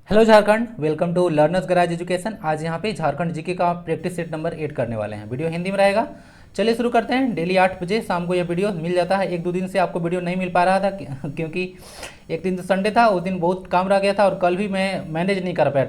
Hello Jharkhand, welcome to learners garage education. आज यहाँ पे झारखंड जीके का प्रैक्टिस सेट नंबर 8 करने वाले हैं। वीडियो हिंदी में रहेगा। चलिए शुरू करते हैं। डेली 8 बजे शाम को ये वीडियो मिल जाता है। एक दो दिन से आपको वीडियो नहीं मिल पा रहा था क्योंकि एक दिन तो संडे था, उस दिन बहुत काम रह गया था और कल भी मैं मैनेज नहीं कर पाया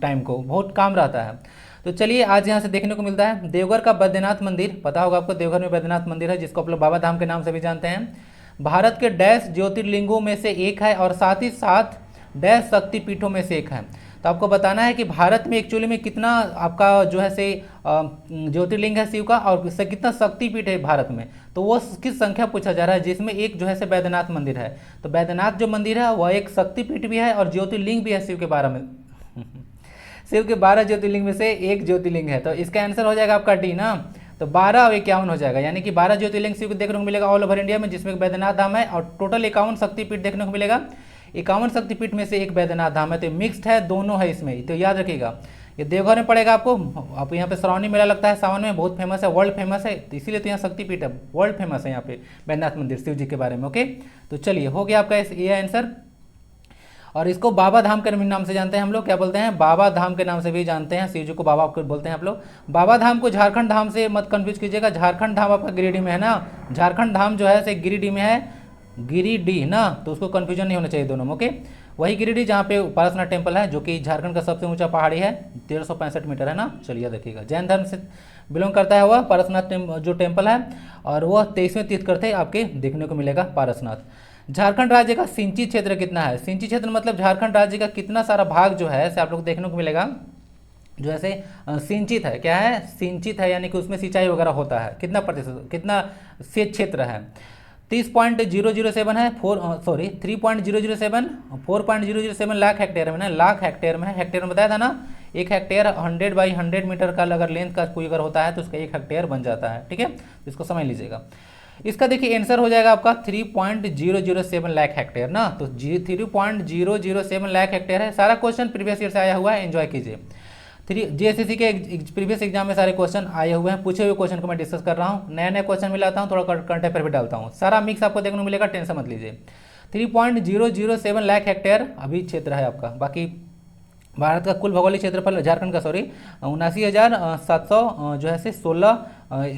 टाइम को, बहुत काम रहता है। तो चलिए आज यहाँ से देखने को मिलता है देवघर का बैद्यनाथ मंदिर। पता होगा आपको, देवघर में बैद्यनाथ मंदिर है जिसको आप लोग बाबा धाम के नाम से भी जानते हैं। भारत के डैश ज्योतिर्लिंगों में से एक है और साथ ही साथ डैश शक्तिपीठों में से एक है। तो आपको बताना है कि भारत में एक्चुअली में कितना आपका जो है से ज्योतिर्लिंग है शिव का, और इससे कितना शक्तिपीठ है भारत में। तो वो किस संख्या पूछा जा रहा है, जिसमें एक जो है से बैद्यनाथ मंदिर है। तो बैद्यनाथ जो मंदिर है वह एक शक्तिपीठ भी है और ज्योतिर्लिंग भी है शिव के 12 में शिव के 12 ज्योतिर्लिंग में से एक ज्योतिर्लिंग है। तो इसका आंसर हो जाएगा आपका डी ना। तो 12 और 51 हो जाएगा, यानी कि 12 ज्योतिर्लिंग शिव को देखने को मिलेगा ऑल ओवर इंडिया में, जिसमें बैद्यनाथ धाम है, और टोटल 51 शक्तिपीठ देखने को मिलेगा। 51 शक्तिपीठ में से एक बैद्यनाथ धाम है। तो मिक्स्ड है, दोनों है इसमें, तो याद रखिएगा। ये देवघर में पड़ेगा आपको। आप यहाँ पे श्रावणी मेला लगता है सावन में, बहुत फेमस है, वर्ल्ड फेमस है, तो इसीलिए तो यहाँ शक्तिपीठ है, वर्ल्ड फेमस है यहाँ पे बैद्यनाथ मंदिर शिव जी के बारे में। ओके, तो चलिए हो गया आपका ये आंसर। और इसको बाबा धाम के नाम से जानते हैं हम लोग। क्या बोलते हैं? बाबा धाम के नाम से भी जानते हैं। शिव जी को बाबा बोलते हैं आप लोग। बाबा धाम को झारखंड धाम से मत कंफ्यूज कीजिएगा। झारखंड धाम आपका गिरिडीह में है ना। झारखंड धाम जो है से गिरिडीह में है, गिरिडीह ना, तो उसको कंफ्यूजन नहीं होना चाहिए दोनों में। ओके, वही गिरिडीह जहाँ पे पारसनाथ टेम्पल है, जो कि झारखंड का सबसे ऊंचा पहाड़ी है, 1365 मीटर है ना। चलिए देखिएगा, जैन धर्म से बिलोंग करता है वह पारसनाथ जो टेम्पल है, और वह 23वें तीर्थंकर थे आपके देखने को मिलेगा पारसनाथ। झारखंड राज्य का सिंचित क्षेत्र कितना है? सिंचित क्षेत्र मतलब झारखंड राज्य का कितना सारा भाग जो है से आप लोग देखने को मिलेगा जो ऐसे सिंचित है। क्या है? सिंचित है, यानी कि उसमें सिंचाई वगैरह होता है। कितना प्रतिशत, कितना से क्षेत्र है? 30.007 है, 3.007, 4.007 लाख हेक्टेयर में ना, लाख हेक्टेयर में है। हेक्टेयर में बताया था ना, एक हेक्टेयर 100 बाई 100 मीटर का अगर लेंथ का कोई अगर होता है तो उसका एक हेक्टेयर बन जाता है। ठीक है, तो इसको समझ लीजिएगा। इसका देखिए आंसर हो जाएगा आपका 3.007 लाख हेक्टेयर ना। तो 3.007 लाख हेक्टेयर है। सारा क्वेश्चन प्रीवियस ईयर से आया हुआ है, एंजॉय कीजिए। जेएसएससी के प्रीवियस एग्जाम में सारे क्वेश्चन आए हुए हैं, पूछे हुए क्वेश्चन को मैं डिस्कस कर रहा हूँ। नया नया क्वेश्चन भी लाता हूँ, थोड़ा करंट अफेयर भी डालता हूँ, सारा मिक्स आपको देखने को मिलेगा, टेंशन मत लीजिए। 3.007 लाख हेक्टेयर अभी क्षेत्र है आपका। बाकी भारत का कुल भौगोलिक क्षेत्रफल, झारखंड का 79,700 जो है से 16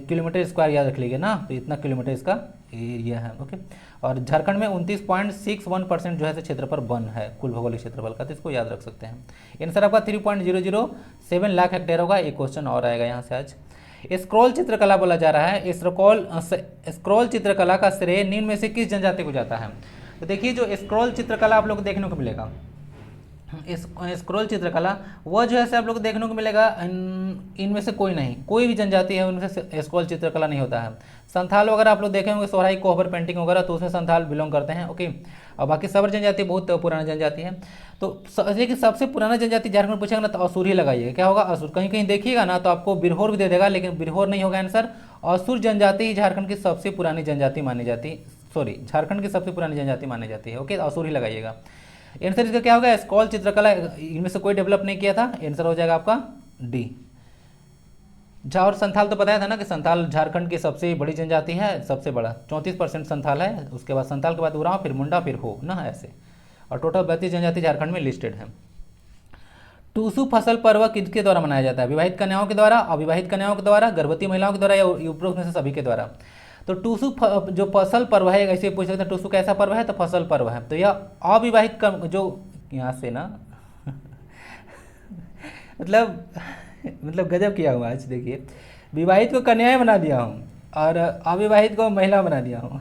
किलोमीटर स्क्वायर याद रख लीजिए ना। तो इतना किलोमीटर इसका एरिया है। ओके, और झारखंड में 29.61% जो है से क्षेत्रफल वन है कुल भौगोलिक क्षेत्रफल का, तो इसको याद रख सकते हैं। आंसर आपका 3.007 लाख हेक्टेयर होगा। एक क्वेश्चन और आएगा यहाँ से आज। स्क्रॉल चित्रकला बोला जा रहा है। स्क्रॉल चित्रकला का श्रेय निम्न में से किस जनजाति को जाता है? तो देखिए, जो स्क्रॉल चित्रकला आप लोग को देखने को मिलेगा, स्क्रॉल चित्रकला वह जो है से आप लोग को देखने को मिलेगा इनमें से कोई नहीं, कोई भी जनजाति है उनमें से स्क्रॉल चित्रकला नहीं होता है। संथाल वगैरह आप लोग देखे होंगे, सोहराई कोहबर पेंटिंग वगैरह, तो उसमें संथाल बिलोंग करते हैं। ओके, और बाकी सबर जनजाति बहुत पुराना जनजाति है। तो लेकिन सबसे पुराना जनजाति झारखंड में पूछेगा ना तो असुर ही लगाइएगा। क्या होगा? असुर। कहीं कहीं देखिएगा ना तो आपको बिरहोर भी दे देगा, लेकिन बिरहोर नहीं होगा आंसर। असुर जनजाति ही झारखंड की सबसे पुरानी जनजाति मानी जाती, सॉरी, झारखंड की सबसे पुरानी जनजाति मानी जाती है। ओके, असुर ही लगाइएगा। आंसर इसका क्या होगा? स्क्रॉल चित्रकला इनमें से कोई डेवलप नहीं किया था। आंसर हो जाएगा आपका डी। और संथाल तो बताया था ना कि संथाल झारखंड की सबसे बड़ी जनजाति है, सबसे बड़ा 34% संथाल है। उसके बाद संथाल के बाद उरांव, फिर मुंडा, फिर हो ना, ऐसे। और टोटल 32 जनजाति झारखंड में लिस्टेड है। टूसू फसल पर्व किसके द्वारा मनाया जाता है? विवाहित कन्याओं के द्वारा, अविवाहित कन्याओं के द्वारा, गर्भवती महिलाओं के द्वारा, या उपरोक्त में से सभी के द्वारा? तो टूसू जो फसल पर्व है, ऐसे पूछ सकते हैं टूसू कैसा पर्व है, तो फसल पर्व है। तो यह अविवाहित जो यहाँ से ना मतलब गजब किया हुआ आज। देखिए, विवाहित को कन्याएं बना दिया हूँ और अविवाहित को महिला बना दिया हूँ।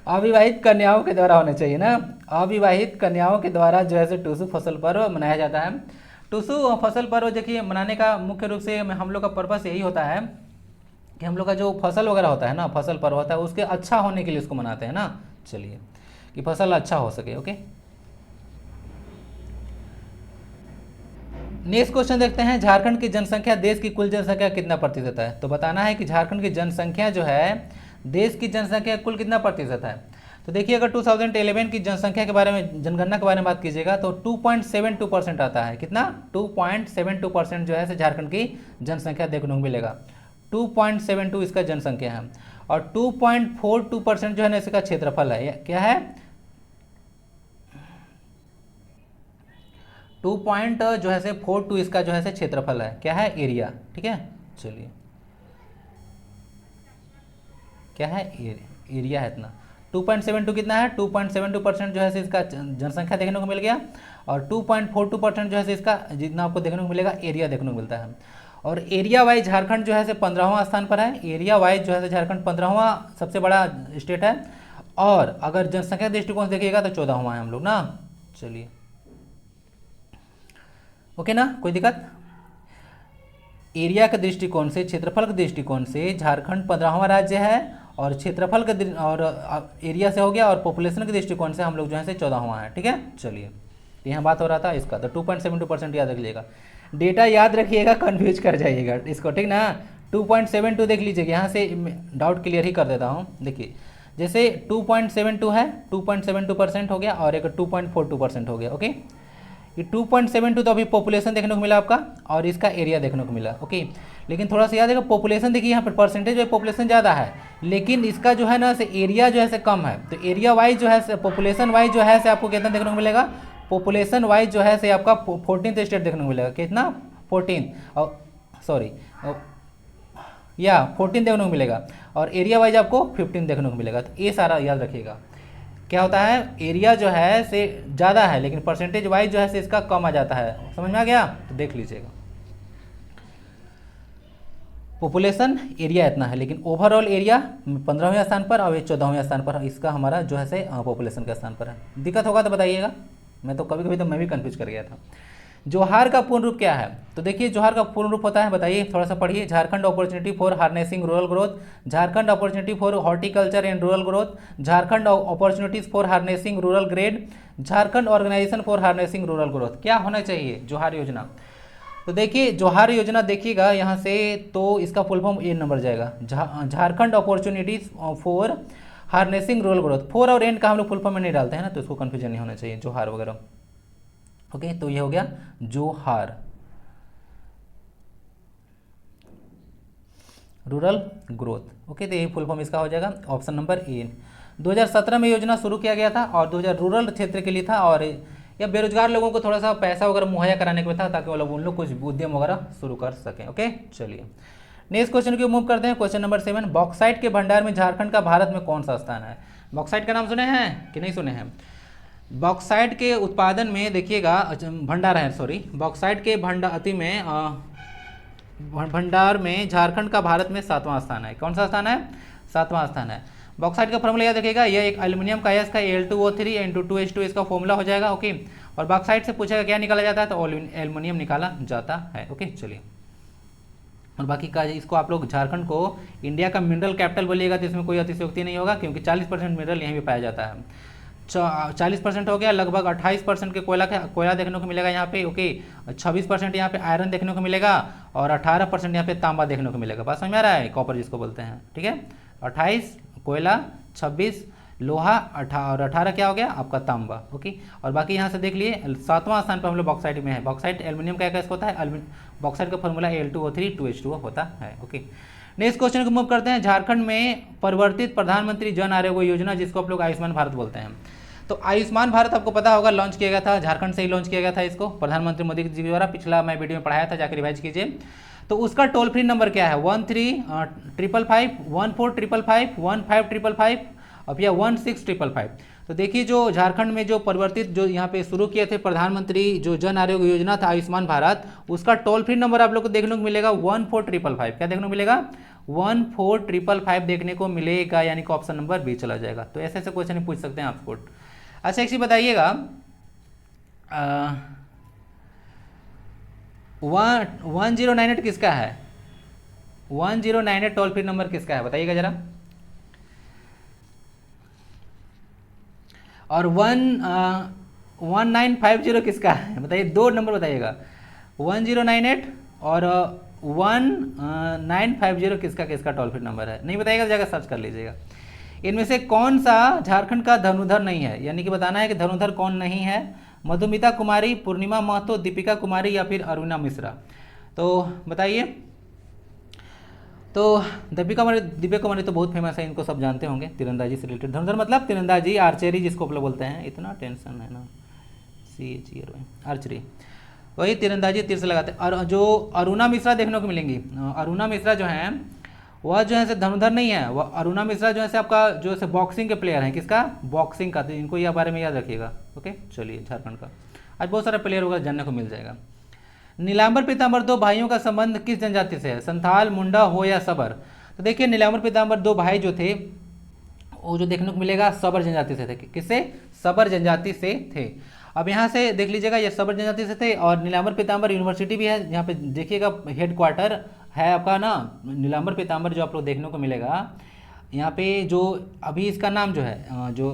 अविवाहित कन्याओं के द्वारा होना चाहिए ना। अविवाहित कन्याओं के द्वारा जो है से टूसू फसल पर्व मनाया जाता है। टूसू फसल पर्व देखिए मनाने का मुख्य रूप से हम लोग का पर्पस यही होता है कि हम लोग का जो फसल वगैरह होता है ना, फसल पर्व होता है, उसके अच्छा होने के लिए उसको मनाते हैं ना। चलिए, कि फसल अच्छा हो सके। ओके, नेक्स्ट क्वेश्चन देखते हैं। झारखंड की जनसंख्या देश की कुल जनसंख्या कितना प्रतिशत है? तो बताना है कि झारखंड की जनसंख्या जो है देश की जनसंख्या कुल कितना प्रतिशत है। तो देखिए, अगर 2011 की जनसंख्या के बारे में, जनगणना के बारे में बात कीजिएगा तो 2.72% आता है। कितना? 2.72% जो है झारखंड की जनसंख्या देखने को मिलेगा। 2.72 इसका जनसंख्या है, और 2.42% जो है ना इसका क्षेत्रफल है। क्या है? 2 पॉइंट जो है से 42 इसका जो है से क्षेत्रफल है, क्या है, एरिया। ठीक है, चलिए क्या है, एरिया है इतना। 2.72 कितना है, 2.72% जो है से इसका जनसंख्या देखने को मिल गया, और 2.42% जो है से इसका जितना आपको देखने को मिलेगा एरिया देखने को मिलता है। और एरिया वाइज झारखंड जो है से 15वां स्थान पर है। एरिया वाइज जो है से झारखंड 15वां सबसे बड़ा स्टेट है, और अगर जनसंख्या दृष्टिकोण से देखिएगा तो 14वां है हम लोग ना। चलिए ओके ना, कोई दिक्कत। एरिया के दृष्टिकोण से, क्षेत्रफल के दृष्टिकोण से झारखंड 15वां राज्य है, और क्षेत्रफल के और एरिया से हो गया, और पॉपुलेशन के दृष्टिकोण से हम लोग जो है से 14वां है। ठीक है, चलिए यहाँ बात हो रहा था इसका, तो 2.72% याद रख लीजिएगा, डेटा याद रखिएगा, कन्फ्यूज कर जाइएगा इसको, ठीक ना। 2.72 देख लीजिएगा, यहाँ से डाउट क्लियर ही कर देता हूँ। देखिए जैसे 2.72 है, 2.72% हो गया, और एक 2.42% हो गया। ओके, ये 2.72 तो अभी पॉपुलेशन देखने को मिला आपका, और इसका एरिया देखने को मिला। ओके, लेकिन थोड़ा सा याद है, पॉपुलेशन देखिए यहाँ पर परसेंटेज में पॉपुलेशन ज़्यादा है, लेकिन इसका जो है ना से एरिया जो है से कम है। तो एरिया वाइज जो है, पॉपुलेशन वाइज जो है से आपको कितना देखने को मिलेगा, पॉपुलेशन वाइज जो है से आपका 14th स्टेट देखने को मिलेगा। कितना, 14, और सॉरी या 14 देखने को मिलेगा, और एरिया वाइज आपको 15 देखने को मिलेगा। तो ये सारा याद रखिएगा। क्या होता है, एरिया जो है से ज़्यादा है, लेकिन परसेंटेज वाइज जो है से इसका कम आ जाता है। समझ में आ गया, तो देख लीजिएगा, पॉपुलेशन एरिया इतना है, लेकिन ओवरऑल एरिया 15वें स्थान पर, और ये 14वें स्थान पर इसका हमारा जो है से पॉपुलेशन के स्थान पर है। दिक्कत होगा तो बताइएगा, मैं तो कभी कभी तो मैं भी कंफ्यूज कर गया था। जोहार का पूर्ण रूप क्या है, तो देखिए जोहार का पूर्ण रूप होता है, बताइए, थोड़ा सा पढ़िए। Jharkhand opportunity for harnessing rural growth, Jharkhand opportunity for horticulture and rural growth, Jharkhand opportunities for harnessing rural grade, Jharkhand organisation for harnessing rural growth. क्या होना चाहिए, जोहार योजना। तो देखिए जोहार योजना देखिएगा यहाँ से, तो इसका फुल फॉर्म ए नंबर जाएगा, Jharkhand opportunities for harnessing rural growth. Four और एंड का हम लोग फुल फॉर्म में नहीं डालते हैं ना, तो इसको कन्फ्यूजन नहीं होना चाहिए, जोहार वगैरह। ओके, तो ये हो गया जोहार रूरल ग्रोथ। ओके, तो यही फुल फॉर्म इसका हो जाएगा, ऑप्शन नंबर ए। 2017 में योजना शुरू किया गया था, और 2000 रूरल क्षेत्र के लिए था, और या बेरोजगार लोगों को थोड़ा सा पैसा वगैरह मुहैया कराने के लिए था, ताकि वो लोग उन लोग कुछ उद्यम वगैरह शुरू कर सकें। ओके, चलिए नेक्स्ट क्वेश्चन की मूव करते हैं। क्वेश्चन नंबर 7, बॉक्साइट के भंडार में झारखंड का भारत में कौन सा स्थान है। बॉक्साइट का नाम सुने हैं कि नहीं सुने हैं। बॉक्साइट के उत्पादन में देखिएगा, भंडार है सॉरी, बॉक्साइट के भंडार में झारखंड का भारत में 7वां स्थान है। कौन सा स्थान है, 7वां स्थान है। बॉक्साइट का फॉर्मूला याद रखिएगा, यह एक एल्यूमिनियम का इसका Al2O3 × 2H2 इसका फॉर्मूला हो जाएगा। ओके, और बॉक्साइट से पूछेगा क्या निकाला जाता है, तो एल्यूमिनियम निकाला जाता है। ओके, चलिए, और बाकी का इसको आप लोग झारखंड को इंडिया का मिनरल कैपिटल बोलिएगा, तो इसमें कोई अतिशयोक्ति नहीं होगा, क्योंकि 40% मिनरल यहीं भी पाया जाता है। 40% हो गया, लगभग 28% के कोयला देखने को मिलेगा यहाँ पे। ओके, 26% यहाँ पे आयरन देखने को मिलेगा, और 18% यहाँ पे तांबा देखने को मिलेगा। बात समझ में आ रहा है, कॉपर जिसको बोलते हैं। ठीक है, 28 कोयला, 26 लोहा, और 18 क्या हो गया आपका तांबा। ओके, और बाकी यहाँ से देख लिए 7वां स्थान पर हम लोग बॉक्साइट में है। बॉक्साइट एल्यूमिनियम का कैसे होता है, बॉक्साइट का फॉर्मूला Al2O3 2H2O होता है। ओके, नेक्स्ट क्वेश्चन को मूव करते हैं। झारखंड में परिवर्तित प्रधानमंत्री जन आरोग्य योजना, जिसको आप लोग आयुष्मान भारत बोलते हैं। तो आयुष्मान भारत आपको पता होगा लॉन्च किया गया था, झारखंड से ही लॉन्च किया गया था इसको, प्रधानमंत्री मोदी जी द्वारा। पिछला मैं वीडियो में पढ़ाया था, जाकर रिवाइज कीजिए। तो उसका टोल फ्री नंबर क्या है, 1355 14555 15555 और या 16555। तो देखिए जो झारखंड में जो परिवर्तित जो यहाँ पे शुरू किए थे प्रधानमंत्री जो जन आरोग्य योजना था आयुष्मान भारत, उसका टोल फ्री नंबर आप लोग को देखने को मिलेगा 14555। क्या देखने को मिलेगा, 14555 देखने को मिलेगा, यानी कि ऑप्शन नंबर बी चला जाएगा। तो ऐसे ऐसे क्वेश्चन पूछ सकते हैं आपको। अच्छा एक चीज बताइएगा, 1098 किसका है, 1098 टोल फ्री नंबर किसका है बताइएगा जरा। और 1950 किसका है बताइए, दो नंबर बताइएगा, 1098 और 1950 किसका किसका टोल फ्री नंबर है, नहीं बताइएगा तो जाकर सर्च कर लीजिएगा। इनमें से कौन सा झारखंड का धनुधर नहीं है, यानी कि बताना है कि धनुधर कौन नहीं है। मधुमिता कुमारी, पूर्णिमा महतो, दीपिका कुमारी या फिर अरुणा मिश्रा, तो बताइए। तो दीपिका कुमारी तो बहुत फेमस है, इनको सब जानते होंगे, तीरंदाजी से रिलेटेड। धनुधर मतलब तीरंदाजी, आर्चरी जिसको आप लोग बोलते हैं। इतना टेंशन है ना, आर्चरी, वही तीरंदाजी तीर से लगाते हैं। और जो अरुणा मिश्रा देखने को मिलेंगी, अरुणा मिश्रा जो हैं वह जो है से धनुधर नहीं है, वह अरुणा मिश्रा जो है से आपका जो है बॉक्सिंग के प्लेयर हैं। किसका? बॉक्सिंग का। तो इनको यह बारे में याद रखिएगा। ओके, चलिए झारखंड का आज बहुत सारा प्लेयर होगा, जानने को मिल जाएगा। नीलांबर पीतांबर दो भाइयों का संबंध किस जनजाति से है? संथाल, मुंडा, हो या सबर? तो देखिए नीलांबर पीतांबर दो भाई जो थे वो जो देखने को मिलेगा सबर जनजाति से थे। किससे? सबर जनजाति से थे। अब यहाँ से देख लीजिएगा, ये सबर जनजाति से थे। और नीलांबर पीतांबर यूनिवर्सिटी भी है, यहाँ पे देखिएगा हेड क्वार्टर है आपका ना नीलांबर पीतांबर, जो आप लोग देखने को मिलेगा यहाँ पे। जो अभी इसका नाम जो है, जो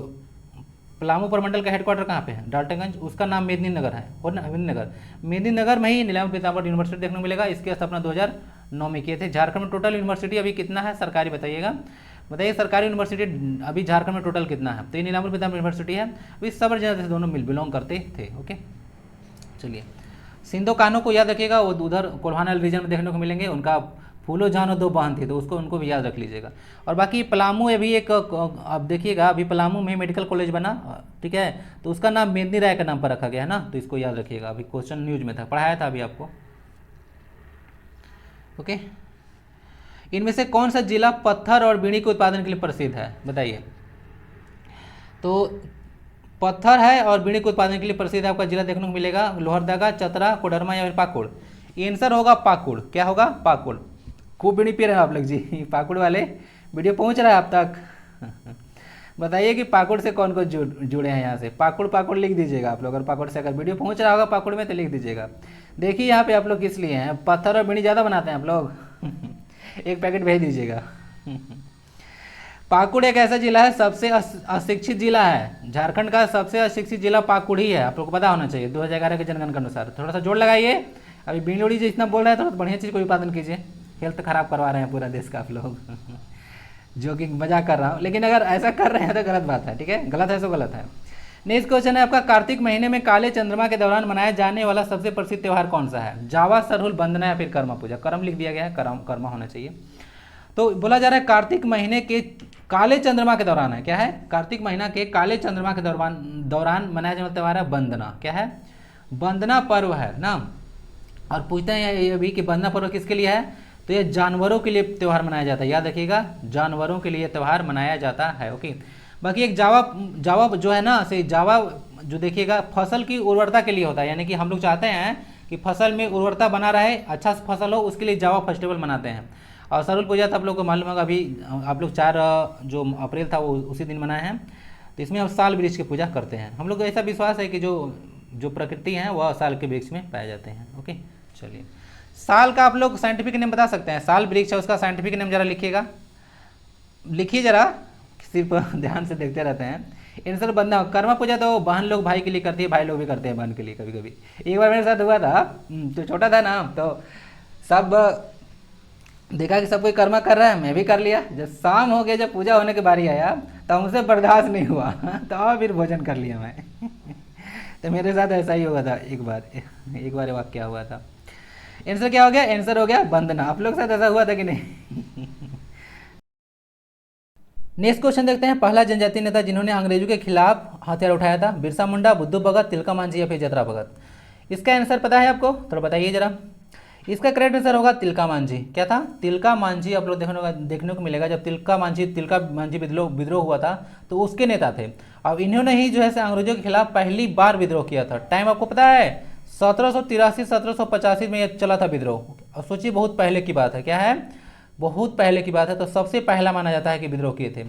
पलामू प्रमंडल का हेडक्वार्टर कहाँ पे है? डाल्टनगंज। उसका नाम मेदिनीनगर है, और मेदिनीनगर, मेदिनीनगर में ही नीलांबर पीतांबर यूनिवर्सिटी देखने को मिलेगा। इसकी स्थापना 2009 में किए थे। झारखंड में टोटल यूनिवर्सिटी अभी कितना है सरकारी, बताइएगा, बताइए सरकारी यूनिवर्सिटी अभी झारखंड में टोटल कितना है? तो ये नीलांबर पीतांबर यूनिवर्सिटी है। अभी सबर जनजाति से दोनों बिलोंग करते थे। ओके, चलिए सिंधो कान्हो को याद रखिएगा, वो उधर कोल्हानल रीजन में देखने को मिलेंगे। उनका फूलो जानो दो बहन थी, तो उनको भी याद रख लीजिएगा। और बाकी पलामू अभी एक, अब देखिएगा अभी पलामू में मेडिकल कॉलेज बना, ठीक है, तो उसका नाम मेदिनी राय के नाम पर रखा गया है ना, तो इसको याद रखिएगा। अभी क्वेश्चन न्यूज में था, पढ़ाया था अभी आपको। ओके, इनमें से कौन सा जिला पत्थर और बीड़ी के उत्पादन के लिए प्रसिद्ध है? बताइए। तो पत्थर है और बीड़ी के उत्पादन के लिए प्रसिद्ध है आपका जिला देखने को मिलेगा लोहरदगा, चतरा, कोडरमा या फिर पाकुड़। आंसर होगा पाकुड़। क्या होगा? पाकुड़। खूब बीड़ी पी रहे हैं आप लोग जी, पाकुड़ वाले। वीडियो पहुंच रहा है आप तक? बताइए कि पाकुड़ से कौन कौन जुड़े हैं यहाँ से। पाकुड़ पाकुड़ लिख दीजिएगा आप लोग, अगर पाकुड़ से अगर वीडियो पहुंच रहा होगा पाकुड़ में तो लिख दीजिएगा। देखिए यहाँ पे आप लोग किस लिए हैं, पत्थर और बीड़ी ज़्यादा बनाते हैं आप लोग। एक पैकेट भेज दीजिएगा। पाकुड़ एक ऐसा जिला है, सबसे अशिक्षित जिला है। झारखंड का सबसे अशिक्षित जिला पाकुड़ ही है, आप लोग को पता होना चाहिए 2011 के जनगणना के अनुसार। थोड़ा सा जोड़ लगाइए। अभी बीड़ी जी इतना बोल रहा है, थोड़ा बढ़िया चीज़ को उत्पादन कीजिए। हेल्थ खराब करवा रहे हैं पूरा देश का आप लोग। जो कि मजाक कर रहा हूँ, लेकिन अगर ऐसा कर रहे हैं तो गलत बात है, ठीक है, गलत है सो गलत है। नेक्स्ट क्वेश्चन है आपका, कार्तिक महीने में काले चंद्रमा के दौरान मनाया जाने वाला सबसे प्रसिद्ध त्यौहार कौन सा है? जावा, सरहुल, वंदना या फिर कर्मा पूजा? कर्म लिख दिया गया है, कर्मा होना चाहिए। तो बोला जा रहा है कार्तिक महीने के काले चंद्रमा के दौरान है, क्या है? कार्तिक महीना के काले चंद्रमा के दौरान मनाया जाने वाला त्यौहार है वंदना। क्या है? वंदना पर्व है ना। और पूछते हैं ये भी कि वंदना पर्व किसके लिए है? तो ये जानवरों के लिए त्यौहार मनाया जाता है, याद रखिएगा, जानवरों के लिए त्यौहार मनाया जाता है। ओके, बाकी एक जावा जो है ना, से जावा जो देखिएगा फसल की उर्वरता के लिए होता है, यानी कि हम लोग चाहते हैं कि फसल में उर्वरता बना रहे, अच्छा फसल हो, उसके लिए जावा फेस्टिवल मनाते हैं। और सरहुल पूजा तो आप लोग को मालूम होगा, अभी आप लोग 4 जो अप्रैल था वो उसी दिन मनाए हैं। तो इसमें हम साल वृक्ष की पूजा करते हैं। हम लोग को ऐसा विश्वास है कि जो प्रकृति है वह साल के वृक्ष में पाए जाते हैं। ओके, चलिए साल का आप लोग साइंटिफिक नेम बता सकते हैं? साल वृक्ष है, उसका साइंटिफिक नेम जरा लिखिएगा, लिखिए जरा, सिर्फ ध्यान से देखते रहते हैं। आंसर बंदा। कर्मा पूजा तो बहन लोग भाई के लिए करती है, भाई लोग भी करते हैं बहन के लिए कभी कभी। एक बार मेरे साथ हुआ था, तो छोटा था ना, तो सब देखा कि सब कोई कर्मा कर रहा है, मैं भी कर लिया। जब शाम हो गया, जब पूजा होने की बारी आया, तो मुझसे बर्दाश्त नहीं हुआ, तो फिर भोजन कर लिया मैं। तो मेरे साथ ऐसा ही हुआ था एक बार वाक्य हुआ था। आंसर क्या हो गया? आंसर हो गया वंदना। आप लोग के साथ ऐसा हुआ था कि नहीं? नेक्स्ट क्वेश्चन देखते हैं, पहला जनजातीय नेता जिन्होंने अंग्रेजों के खिलाफ हथियार उठाया था? बिरसा मुंडा, बुद्धू भगत, तिलका मांझी या फिर जतरा भगत? इसका आंसर पता है आपको? थोड़ा बताइए जरा। इसका करेक्ट आंसर होगा तिलका मांझी। क्या था? तिलका मांझी। आप लोग देखने को मिलेगा, जब तिलका मांझी विद्रोह हुआ था तो उसके नेता थे। अब इन्होंने ही जो है अंग्रेजों के खिलाफ पहली बार विद्रोह किया था। टाइम आपको पता है? 1783-1785 में यह चला था विद्रोह। अब सोचिए, बहुत पहले की बात है। क्या है? बहुत पहले की बात है। तो सबसे पहला माना जाता है कि विद्रोह किए थे।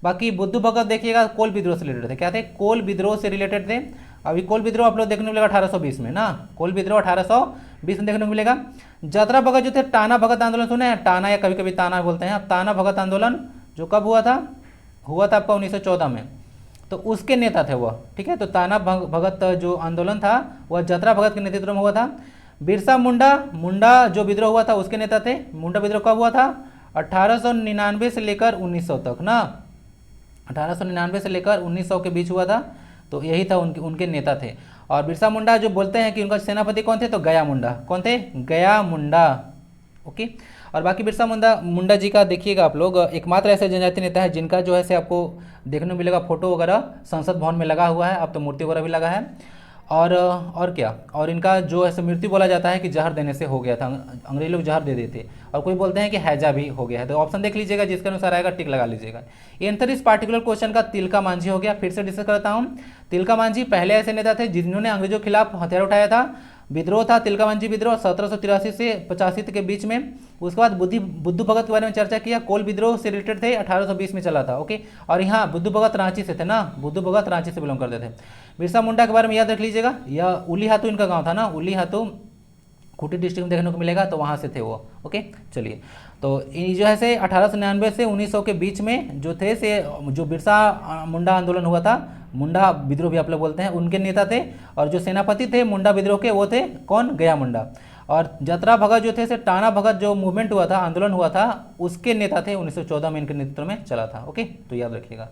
बाकी बुद्धू भगत देखिएगा कोल विद्रोह से रिलेटेड थे। क्या थे? कोल विद्रोह से रिलेटेड थे। अभी कोल विद्रोह आप लोग देखने को मिलेगा 1820 में ना, कोल विद्रोह 1820 में देखने को मिलेगा। जतरा भगत जो थे, टाना भगत आंदोलन सुने हैं? टाना या कभी कभी ताना बोलते हैं। अब ताना भगत आंदोलन जो कब हुआ था आपका 1914 में, तो उसके नेता थे वह। ठीक है, तो ताना भगत जो आंदोलन था वह जतरा भगत के नेतृत्व में हुआ था। बिरसा मुंडा जो विद्रोह हुआ था उसके नेता थे। मुंडा विद्रोह कब हुआ था? 1899 से लेकर 1900 तक ना, 1899 से लेकर 1900 के बीच हुआ था। तो यही था उनके नेता थे। और बिरसा मुंडा जो बोलते हैं कि उनका सेनापति कौन थे? तो गया मुंडा। कौन थे? गया मुंडा। ओके, और बाकी बिरसा मुंडा जी का देखिएगा आप लोग, एकमात्र ऐसे जनजातीय नेता है जिनका जो है से आपको देखने को मिलेगा फोटो वगैरह संसद भवन में लगा हुआ है। अब तो मूर्ति वगैरह भी लगा है। और क्या, और इनका जो ऐसे मृत्यु बोला जाता है कि जहर देने से हो गया था, अंग्रेज लोग जहर दे देते, और कोई बोलते हैं कि हैजा भी हो गया है। तो ऑप्शन देख लीजिएगा, जिसके अनुसार आएगा टिक लगा लीजिएगा। आंसर इस पार्टिकुलर क्वेश्चन का तिलका मांझी हो गया। फिर से डिस्कस करता हूँ। तिलका मांझी पहले ऐसे नेता थे जिन्होंने अंग्रेजों के खिलाफ हथियार उठाया था। विद्रोह था तिलका मांझी विद्रोह 1783 से 85 के बीच में। उसके बाद बुद्धू भगत के बारे में चर्चा किया। कोल विद्रोह से रिलेटेड थे, 1820 में चला था। ओके, और यहाँ बुद्धू भगत रांची से थे ना, बुद्धू भगत रांची से बिलोंग करते थे। बिरसा मुंडा के बारे में याद रख लीजिएगा, यह उली हाथू इनका गांव था ना, उली हाथू खूंटी डिस्ट्रिक्ट में देखने को मिलेगा, तो वहाँ से थे वो। ओके, चलिए, तो ये जो है से 1899 से 1900 के बीच में जो थे से जो बिरसा मुंडा आंदोलन हुआ था, मुंडा विद्रोह भी आप लोग बोलते हैं, उनके नेता थे। और जो सेनापति थे मुंडा विद्रोह के वो थे कौन, गया मुंडा। और जतरा भगत जो थे से टाना भगत जो मूवमेंट हुआ था, आंदोलन हुआ था, उसके नेता थे, 1914 में इनके नेतृत्व में चला था। ओके, तो याद रखिएगा।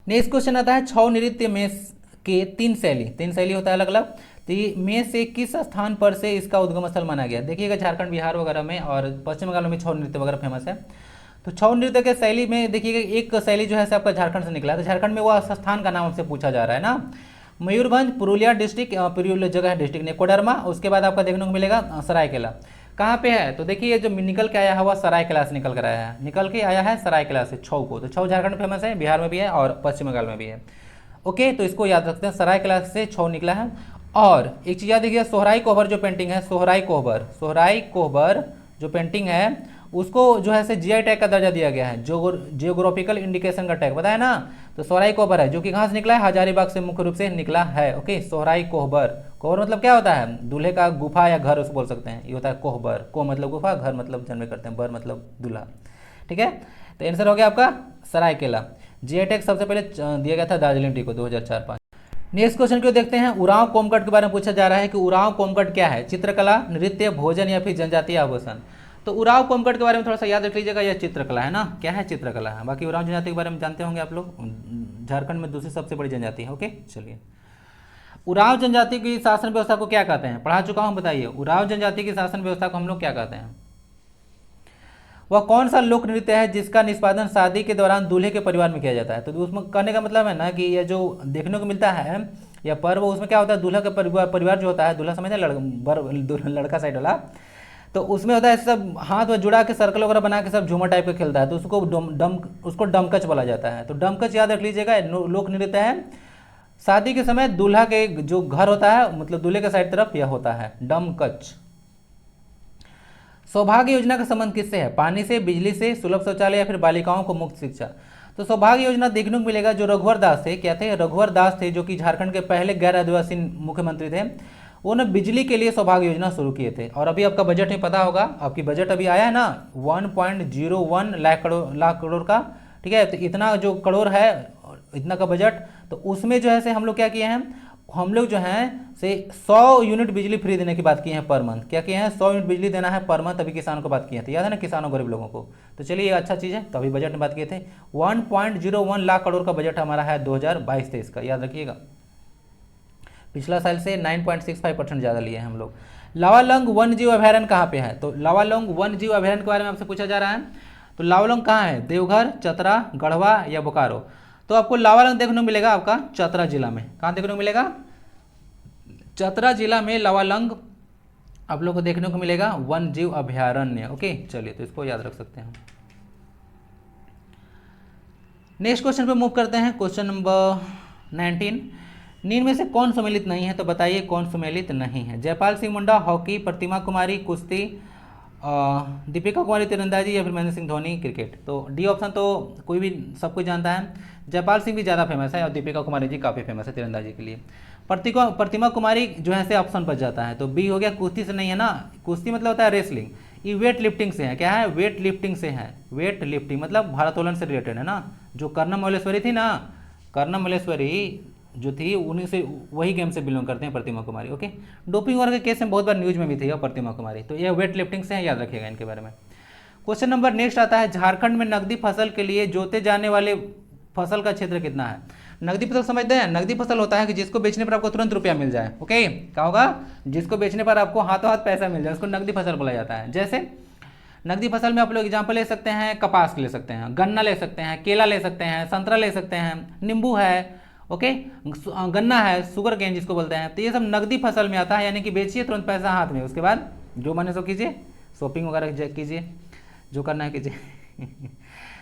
नेक्स्ट क्वेश्चन आता है छौ नृत्य में के तीन शैली होता है अलग अलग, तो में से किस स्थान पर से इसका उद्गम स्थल माना गया। देखिएगा झारखंड बिहार वगैरह में और पश्चिम बंगाल में छौ नृत्य वगैरह फेमस है। तो छौ नृत्य के शैली में देखिएगा एक शैली जो है से आपका झारखंड से निकला है, तो झारखंड में वह स्थान का नाम आपसे पूछा जा रहा है ना, मयूरभंज, पुरुलिया डिस्ट्रिक्ट, पुरुलिया जगह है डिस्ट्रिक्ट ने, कोडरमा। उसके बाद आपका देखने को मिलेगा सरायकेला। कहाँ पे है, तो देखिए जो निकल के आया है वह सरायकेला से निकल कर आया है, निकल के आया है सरायकेला से छौ को। तो छौ झारखंड में फेमस है, बिहार में भी है और पश्चिम बंगाल में भी है। ओके, तो इसको याद रखते हैं, सरायकेला से छौ निकला है। और एक चीज़ याद रखिए, सोहराई कोहबर जो पेंटिंग है, सोहराई कोहबर जो पेंटिंग है उसको जो है से जीआई टैग का दर्जा दिया गया है, जियोग्राफिकल इंडिकेशन का टैग, बताया ना। तो सोहराई कोहबर है जो कि कहाँ से निकला है, हजारीबाग से मुख्य रूप से निकला है। ओके, सोहराई कोहबर मतलब क्या होता है, दूल्हे का गुफा या घर उसको बोल सकते हैं, ये होता है कोहबर। को मतलब गुफा, घर मतलब जन्म करते हैं, बर मतलब दूल्हा। ठीक है, तो आंसर हो गया आपका सरायकेला। जीआई टैग सबसे पहले दिया गया था दार्जिलिंग टी को 2004-5। नेक्स्ट क्वेश्चन को देखते हैं। उरांव कोमकट के बारे में पूछा जा रहा है कि उरांव कोमकट क्या है, चित्रकला, नृत्य, भोजन या फिर जनजातीय आभूषण। तो उरांव कोमकट के बारे में थोड़ा सा याद रख लीजिएगा, यह चित्रकला है ना, क्या है, चित्रकला है। बाकी उरांव जनजाति के बारे में जानते होंगे आप लोग, झारखंड में दूसरी सबसे बड़ी जनजाति है। ओके, चलिए, उरांव जनजाति की शासन व्यवस्था को क्या कहते हैं, पढ़ा चुका हूँ, बताइए। उरांव जनजाति की शासन व्यवस्था को हम लोग क्या कहते हैं। वह कौन सा लोक नृत्य है जिसका निष्पादन शादी के दौरान दूल्हे के परिवार में किया जाता है। तो उसमें कहने का मतलब है ना कि यह जो देखने को मिलता है यह पर्व, उसमें क्या होता है, दूल्हा का परिवार जो होता है, दूल्हा समझते हैं, लड़का साइड वाला, तो उसमें होता है सब हाथ में जुड़ा के सर्कल वगैरह बना के सब झूमर टाइप का खेलता है, तो उसको डमकच बोला जाता है। तो डमकच याद रख लीजिएगा, लोक नृत्य है। शादी के समय दूल्हा के जो घर होता है, मतलब दूल्हे के साइड तरफ यह होता है डमकच। सौभाग्य योजना का संबंध किससे है, पानी से, बिजली से, सुलभ शौचालय या फिर बालिकाओं को मुफ्त शिक्षा। तो सौभाग्य योजना देखने को मिलेगा जो रघुवर दास थे, क्या थे, रघुवर दास थे, जो कि झारखंड के पहले गैर आदिवासी मुख्यमंत्री थे। उन्होंने बिजली के लिए सौभाग्य योजना शुरू किए थे। और अभी आपका बजट में पता होगा, आपकी बजट अभी आया है ना 1.01 लाख करोड़ का, ठीक है। तो इतना जो करोड़ है, इतना का बजट, तो उसमें जो है से हम लोग क्या किए हैं, हम लोग जो हैं से 100 यूनिट बिजली फ्री देने की बात की है पर मंथ। क्या किए हैं, 100 यूनिट बिजली देना है पर मंथ, अभी किसानों को बात किए थे, याद है ना, किसानों गरीब लोगों को। तो चलिए ये अच्छा चीज़ है, तो अभी बजट में बात किए थे। 1.01 लाख करोड़ का बजट हमारा है 2022-23 का, याद रखिएगा। पिछला साल से 9.65% ज़्यादा लिए हैं हम लोग। लावालौंग वन्य जीव अभयारण्य कहाँ पे है, तो लावालौंग वन्य जीव अभयारण्य के बारे में आपसे पूछा जा रहा है। तो लावालौंग कहाँ है, देवघर, चतरा, गढ़वा या बोकारो। तो आपको लावालौंग देखने को मिलेगा आपका चतरा जिला में। कहाँ देखने को मिलेगा, चतरा जिला में लावालौंग आप लोग को देखने को मिलेगा वन्य जीव अभयारण्य। ओके, चलिए, तो इसको याद रख सकते हैं। नेक्स्ट क्वेश्चन पे मूव करते हैं, क्वेश्चन नंबर 19। निम्न में से कौन सम्मिलित नहीं है, तो बताइए कौन सम्मिलित नहीं है। जयपाल सिंह मुंडा हॉकी, प्रतिमा कुमारी कुश्ती, दीपिका कुमारी तीरंदाजी या फिर महेंद्र सिंह धोनी क्रिकेट। तो डी ऑप्शन तो कोई भी सब कुछ जानता है। जयपाल सिंह भी ज़्यादा फेमस है और दीपिका कुमारी जी काफ़ी फेमस है तीरंदाजी के लिए। प्रतिमा कुमारी जो है से ऑप्शन बच जाता है, तो बी हो गया, कुश्ती से नहीं है ना, कुश्ती मतलब होता है रेसलिंग, ये वेट लिफ्टिंग से है। क्या है, वेट लिफ्टिंग से है, वेट लिफ्टिंग मतलब भारोत्तोलन से रिलेटेड है ना। जो कर्णम मल्लेश्वरी थी ना, कर्णम मल्लेश्वरी जो थी उन्हीं से, वही गेम से बिलोंग करते हैं प्रतिमा कुमारी। ओके, डोपिंग वगैरह के केस में बहुत बार न्यूज में भी थी प्रतिमा कुमारी, तो ये वेट लिफ्टिंग से है, याद रखिएगा इनके बारे में। क्वेश्चन नंबर नेक्स्ट आता है, झारखंड में नकदी फसल के लिए जोते जाने वाले फसल का क्षेत्र कितना है। नकदी फसल समझते हैं, नकदी फसल होता है कि जिसको बेचने पर आपको तुरंत रुपया मिल जाए। ओके, क्या होगा, जिसको बेचने पर आपको हाथों हाथ पैसा मिल जाए, उसको नकदी फसल बोला जाता है। जैसे नकदी फसल में आप लोग एग्जाम्पल ले सकते हैं, कपास ले सकते हैं, गन्ना ले सकते हैं, केला ले सकते हैं, संतरा ले सकते हैं, नींबू है, ओके। गन्ना है, शुगर केन जिसको बोलते हैं, तो ये सब नकदी फसल में आता है, यानी कि बेचिए तुरंत पैसा हाथ में, उसके बाद जो मने सो कीजिए, शॉपिंग वगैरह कीजिए, जो करना है कीजिए।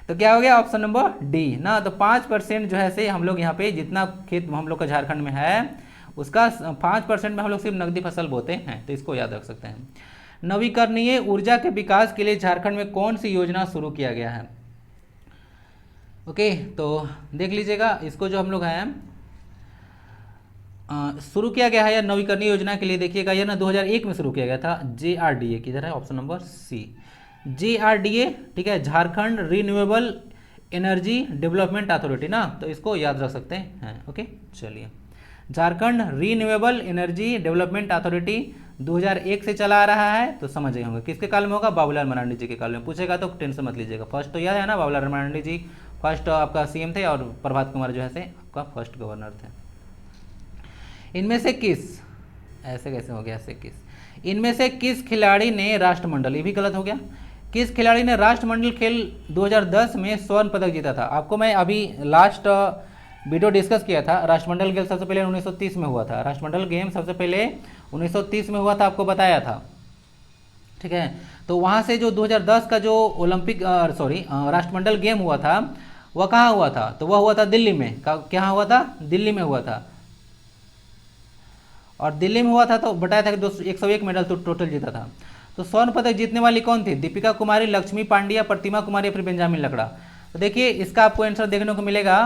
तो क्या हो गया ऑप्शन नंबर डी ना। तो 5% जो है से हम लोग यहाँ पे जितना खेत हम लोग का झारखंड में है उसका 5% में हम लोग सिर्फ नकदी फसल बोते हैं, तो इसको याद रख सकते हैं। नवीकरणीय ऊर्जा के विकास के लिए झारखंड में कौन सी योजना शुरू किया गया है? ओके, तो देख लीजिएगा इसको, जो हम लोग हैं शुरू किया गया है या नवीकरणीय योजना के लिए, देखिएगा यह ना 2001 में शुरू किया गया था, JRDA, किधर है ऑप्शन नंबर सी, JRDA, ठीक है, Jharkhand renewable energy development authority ना, तो इसको याद रख सकते हैं। ओके, चलिए, Jharkhand renewable energy development authority 2001 से चला आ रहा है, तो समझ गए होंगे किसके काल में होगा, बाबूलाल मरांडी जी के काल में। पूछेगा तो टेंशन मत लीजिएगा, फर्स्ट तो यह है ना, बाबूलाल मरांडी जी फर्स्ट आपका CM थे और प्रभात कुमार जो है से आपका फर्स्ट गवर्नर थे। इनमें से किस, ऐसे कैसे हो गया, ऐसे किस, इनमें से किस खिलाड़ी ने राष्ट्रमंडल, ये भी गलत हो गया, किस खिलाड़ी ने राष्ट्रमंडल खेल 2010 में स्वर्ण पदक जीता था? आपको मैं अभी लास्ट वीडियो डिस्कस किया था, राष्ट्रमंडल खेल सबसे पहले 1930 में हुआ था, राष्ट्रमंडल गेम सबसे पहले 1930 में हुआ था, आपको बताया था, ठीक है। तो वहाँ से जो 2010 का जो ओलंपिक राष्ट्रमंडल गेम हुआ था, वह कहाँ हुआ था? तो वह हुआ था दिल्ली में। क्या हुआ था? दिल्ली में हुआ था, और दिल्ली में हुआ था तो बताया था कि 101 मेडल तो टोटल जीता था। तो स्वर्ण पदक जीतने वाली कौन थी? दीपिका कुमारी, लक्ष्मी पांड्या, प्रतिमा कुमारी, फिर बेंजामिन लकड़ा। तो देखिए इसका आपको आंसर देखने को मिलेगा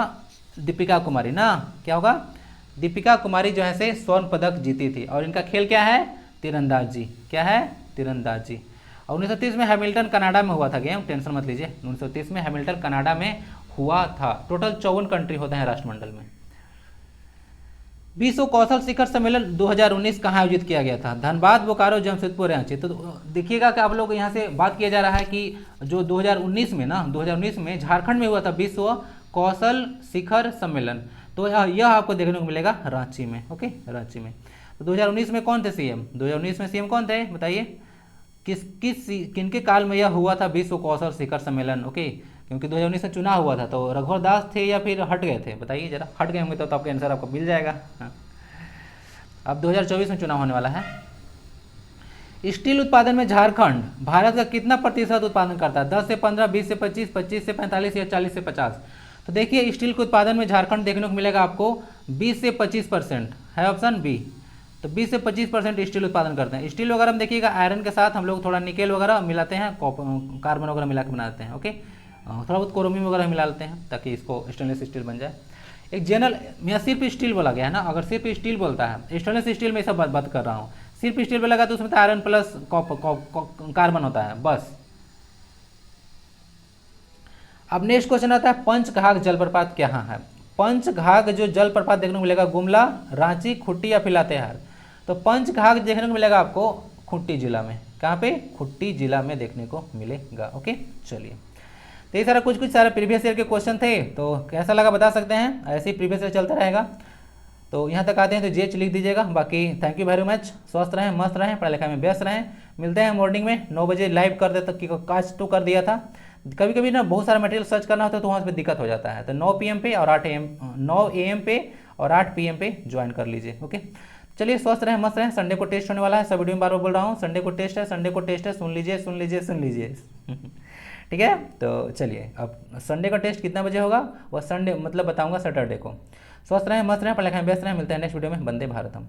दीपिका कुमारी ना। क्या होगा? दीपिका कुमारी जो है से स्वर्ण पदक जीती थी, और इनका खेल क्या है? तीरंदाजी। क्या है? तीरंदाजी। और 1930 में हैमिल्टन कनाडा में हुआ था गेम, टेंशन मत लीजिए, 1930 में हैमिल्टन कनाडा में हुआ था। टोटल 54 कंट्री होते हैं राष्ट्रमंडल में। विश्व कौशल शिखर सम्मेलन 2019 कहाँ आयोजित किया गया था? धनबाद, बोकारो, जमशेदपुर, रांची। तो देखिएगा कि आप लोग यहाँ से बात किया जा रहा है कि जो 2019 में ना, 2019 में झारखंड में हुआ था विश्व कौशल शिखर सम्मेलन, तो यह आपको देखने को मिलेगा रांची में। ओके, रांची में। तो 2019 में कौन थे CM? 2019 में CM कौन थे बताइए? किनके काल में यह हुआ था विश्व कौशल शिखर सम्मेलन? ओके, क्योंकि 2019 में चुनाव हुआ था, तो रघुवर दास थे या फिर हट गए थे? बताइए जरा, हट गए होंगे तो आपका आंसर आपको मिल जाएगा। हाँ। अब 2024 में चुनाव होने वाला है। स्टील उत्पादन में झारखंड भारत का कितना प्रतिशत उत्पादन करता है? 10 से 15, 20 से 25, 25 से 45 या 40 से 50? तो देखिए स्टील के उत्पादन में झारखंड देखने को मिलेगा आपको 20 से 25% है, ऑप्शन बी। तो 20 से 25% स्टील उत्पादन करते हैं। स्टील वगैरह में देखिएगा आयरन के साथ हम लोग थोड़ा निकेल वगैरह मिलाते हैं, कार्बन वगैरह मिला के बनाते हैं। ओके, थोड़ा बहुत क्रोमियम वगैरह मिला लेते हैं ताकि इसको स्टेनलेस स्टील बन जाए। एक जनरल, मैं सिर्फ स्टील बोला गया है ना, अगर सिर्फ स्टील बोलता है, स्टेनलेस स्टील में सब बात कर रहा हूँ, सिर्फ स्टील बोलेगा तो उसमें तो आयरन प्लस कार्बन होता है बस। अब नेक्स्ट क्वेश्चन आता है पंचघाघ जलप्रपात कहाँ है? पंचघाघ जो जलप्रपात देखने को मिलेगा गुमला, रांची, खुट्टी या फिर लातेहार? तो पंचघाघ देखने को मिलेगा आपको खुट्टी जिला में। कहाँ पे? खुट्टी जिला में देखने को मिलेगा। ओके, चलिए, तो ये सारा कुछ सारे प्रीवियस ईयर के क्वेश्चन थे, तो कैसा लगा बता सकते हैं, ऐसे ही प्रीवियस ईयर चलता रहेगा। तो यहाँ तक आते हैं तो JH लिख दीजिएगा। बाकी थैंक यू वेरी मच, स्वस्थ रहें, मस्त रहें, पढ़ाई लिखाई में व्यस्त रहें। मिलते हैं मॉर्निंग में 9 बजे लाइव कर देता कि कास्ट तो कर दिया था। कभी कभी ना बहुत सारा मटेरियल सर्च करना होता है तो वहाँ पे दिक्कत हो जाता है, तो 9 PM पे और 9 AM पे और 8 PM पे ज्वाइन कर लीजिए। ओके, चलिए, स्वस्थ रहें, मस्त रहें। संडे को टेस्ट होने वाला है, सब वीडियो में बार बार बोल रहा हूँ, संडे को टेस्ट है, संडे को टेस्ट है, सुन लीजिए सुन लीजिए सुन लीजिए। ठीक है, तो चलिए, अब संडे का टेस्ट कितना बजे होगा वह संडे मतलब बताऊंगा सैटरडे को। स्वस्थ रहें, मस्त रहें, पढ़ाई लिखाई में व्यस्त रहें। मिलते हैं नेक्स्ट वीडियो में। वंदे भारतम।